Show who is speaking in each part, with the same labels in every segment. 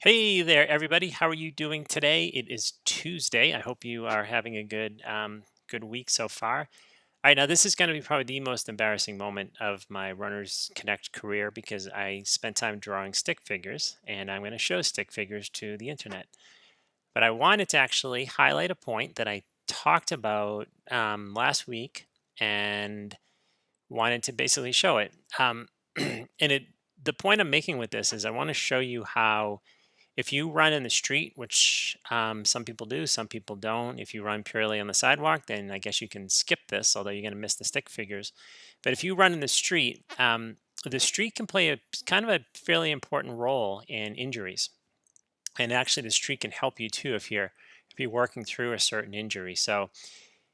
Speaker 1: Hey there, everybody. How are you doing today? It is Tuesday. I hope you are having a good week so far. All right, now this is going to be probably the most embarrassing moment of my Runners Connect career because I spent time drawing stick figures, and I'm going to show stick figures to the internet. But I wanted to actually highlight a point that I talked about last week, and wanted to basically show it. And the point I'm making with this is I want to show you how if you run in the street, which some people do, some people don't, if you run purely on the sidewalk, then I guess you can skip this, although you're going to miss the stick figures. But if you run in the street can play a kind of a fairly important role in injuries. And actually, the street can help you too if you're working through a certain injury. So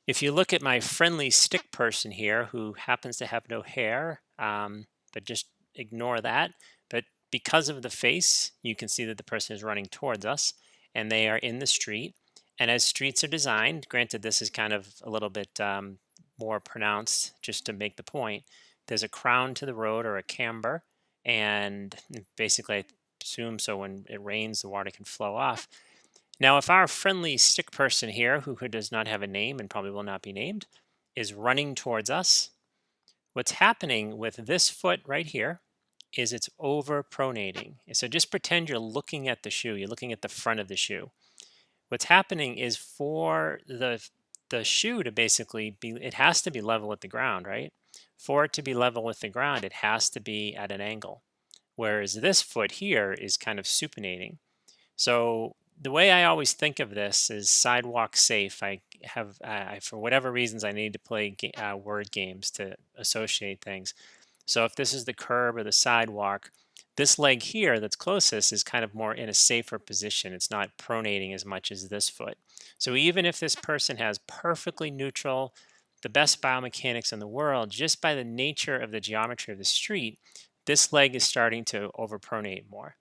Speaker 1: if you look at my friendly stick person here, who happens to have no hair, but just ignore that. But because of the face, you can see that the person is running towards us and they are in the street. And as streets are designed, granted, this is kind of a little bit more pronounced just to make the point, there's a crown to the road or a camber. And basically, I assume so when it rains, the water can flow off. Now, if our friendly stick person here, who does not have a name and probably will not be named, is running towards us, what's happening with this foot right here is it's over pronating. So just pretend you're looking at the shoe, you're looking at the front of the shoe. What's happening is for the shoe to basically be, it has to be level with the ground, right? For it to be level with the ground, it has to be at an angle. Whereas this foot here is kind of supinating. So the way I always think of this is sidewalk safe. I have, for whatever reasons, I need to play word games to associate things. So if this is the curb or the sidewalk, this leg here that's closest is kind of more in a safer position. It's not pronating as much as this foot. So even if this person has perfectly neutral, the best biomechanics in the world, just by the nature of the geometry of the street, this leg is starting to overpronate more.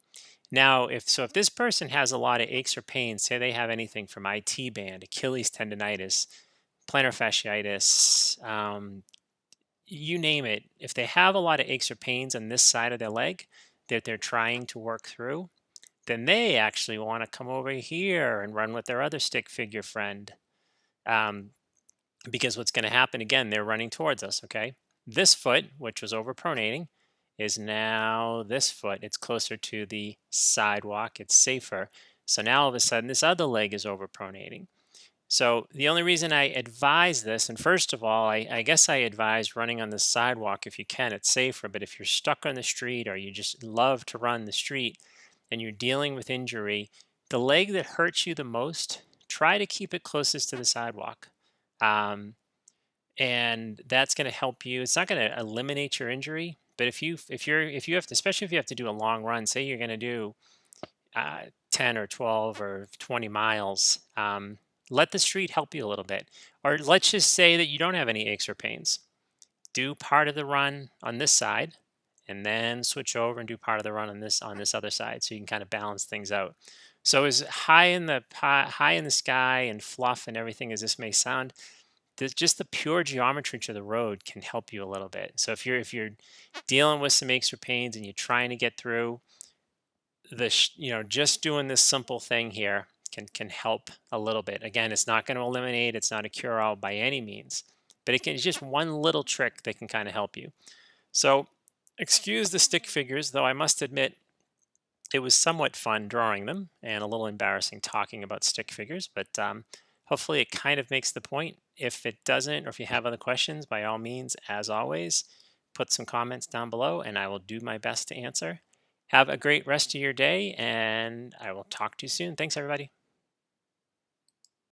Speaker 1: Now, if this person has a lot of aches or pains, say they have anything from IT band, Achilles tendonitis, plantar fasciitis, you name it, if they have a lot of aches or pains on this side of their leg that they're trying to work through, then they actually want to come over here and run with their other stick figure friend. Um, because what's going to happen again, they're running towards us, okay? This foot, which was overpronating, is now this foot. It's closer to the sidewalk, it's safer. So now all of a sudden, this other leg is overpronating. So the only reason I advise this, and first of all, I guess I advise running on the sidewalk if you can, it's safer. But if you're stuck on the street or you just love to run the street and you're dealing with injury, the leg that hurts you the most, try to keep it closest to the sidewalk. Um, and that's going to help you. It's not going to eliminate your injury, but if you have to, especially if you have to do a long run, say you're going to do 10 or 12 or 20 miles, let the street help you a little bit. Or let's just say that you don't have any aches or pains. Do part of the run on this side and then switch over and do part of the run on this other side so you can kind of balance things out. So as high in the sky and fluff and everything as this may sound, just the pure geometry to the road can help you a little bit. So if you're dealing with some aches or pains and you're trying to get through, just doing this simple thing here can help a little bit. Again, it's not going to eliminate, it's not a cure all by any means, but it's just one little trick that can kind of help you. So excuse the stick figures, though I must admit it was somewhat fun drawing them and a little embarrassing talking about stick figures, but hopefully it kind of makes the point. If it doesn't, or if you have other questions, by all means, as always, put some comments down below and I will do my best to answer. Have a great rest of your day, and I will talk to you soon. Thanks, everybody.